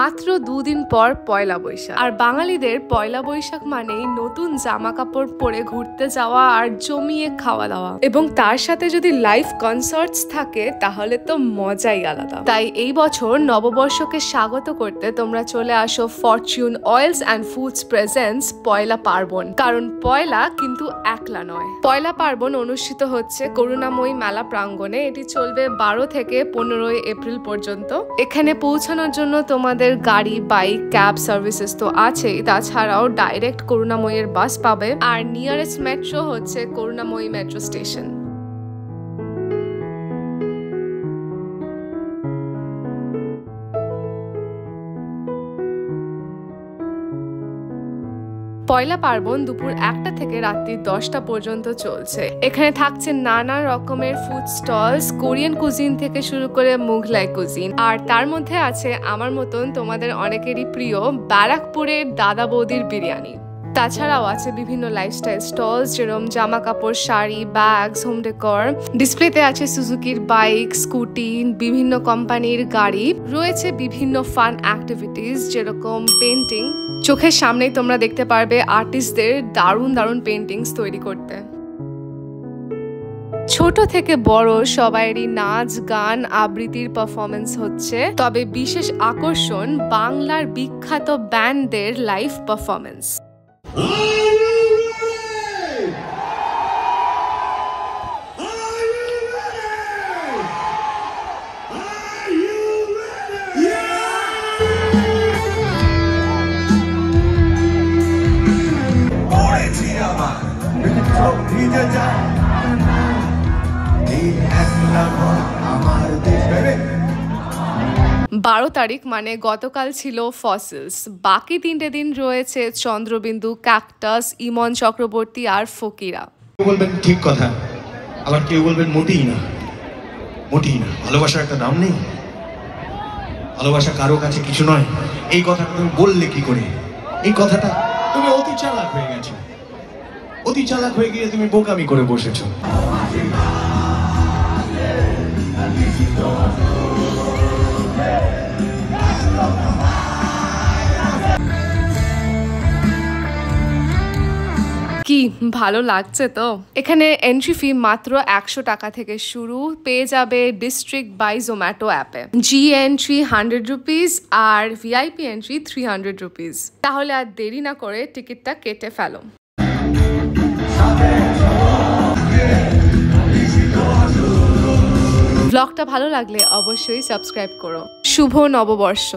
মাত্র 2 দিন পর পয়লা বৈশাখ, আর বাঙালিদের পয়লা বৈশাখ মানেই নতুন জামা কাপড় পরে ঘুরতে যাওয়া আর জমিয়ে খাওয়া দাওয়া, এবং তার সাথে যদি লাইভ কনসার্টস থাকে তাহলে তো মজাই আলাদা। তাই এই বছর নববর্ষকে স্বাগত করতে তোমরা চলে আসো Fortune oils and foods presents পয়লা পার্বণ। কারণ পয়লা কিন্তু একলা নয়, পয়লা পার্বণ অনুষ্ঠিত হচ্ছে করুণাময়ী মেলা প্রাঙ্গণে। এটি চলবে 12 থেকে 15 এপ্রিল পর্যন্ত। এখানে পৌঁছানোর জন্য তোমাদের গাড়ি, বাইক, ক্যাব সার্ভিসেস তো আছেই, তাছাড়াও ডাইরেক্ট করুণাময়ীর বাস পাবে। আর নিয়ারেস্ট মেট্রো হচ্ছে করুণাময়ী মেট্রো স্টেশন। পয়লা পার্বণ দুপুর 1টা থেকে রাত্রি 10টা পর্যন্ত চলছে। এখানে থাকছে নানা রকমের ফুড স্টলস, কোরিয়ান কুজিন থেকে শুরু করে মুঘলাই কুজিন, আর তার মধ্যে আছে আমার মতন তোমাদের অনেকেরই প্রিয় ব্যারাকপুরের দাদা বৌদির বিরিয়ানি। তাছাড়াও আছে বিভিন্ন লাইফস্টাইল স্টলস, যেরকম জামা কাপড়, শাড়ি, ব্যাগস, হোম ডেকর। ডিসপ্লেতে আছে সুজুকির বাইক, স্কুটি, বিভিন্ন কোম্পানির গাড়ি। রয়েছে বিভিন্ন ফান অ্যাক্টিভিটিস, যেরকম পেন্টিং। চোখের সামনেই তোমরা দেখতে পারবে আর্টিস্টদের দারুণ দারুণ পেন্টিংস তৈরি করতে। ছোট থেকে বড় সবাইরই নাচ, গান, আবৃত্তির পারফরমেন্স হচ্ছে। তবে বিশেষ আকর্ষণ বাংলার বিখ্যাত ব্যান্ডদের লাইভ পারফরমেন্স। বারো তারিখ মানে গতকাল ছিল ফসিলস। বাকি 3টে দিন রয়েছে চন্দ্রবিন্দু, ক্যাকটাস, ইমন চক্রবর্তী আর ফকিরা। বলবেন ঠিক কথা, আবার কেউ বলবেন মোটেই না, মোটেই না। ভালোবাসার একটা দাম নেই, ভালোবাসা কারো কাছে কিছু নয়। এই কথাটা তুমি বললে কি করে? এই কথাটা তুমি অতি চালাক হয়ে গেছো, অতি চালাক হয়ে গিয়ে তুমি বোকামি করে বসেছো। কি ভালো লাগছে তো? এখানে এন্ট্রি ফি মাত্র 100 টাকা থেকে শুরু। পেয়ে যাবে ডিস্ট্রিক্ট বাই জোম্যাটো অ্যাপে। জি এন্ট্রি 100 রুপিস আর ভিআইপি এন্ট্রি 300 রুপিস। তাহলে আর দেরি না করে টিকিটটা কেটে ফেলো। ব্লগটা ভালো লাগলে অবশ্যই সাবস্ক্রাইব করো। শুভ নববর্ষ।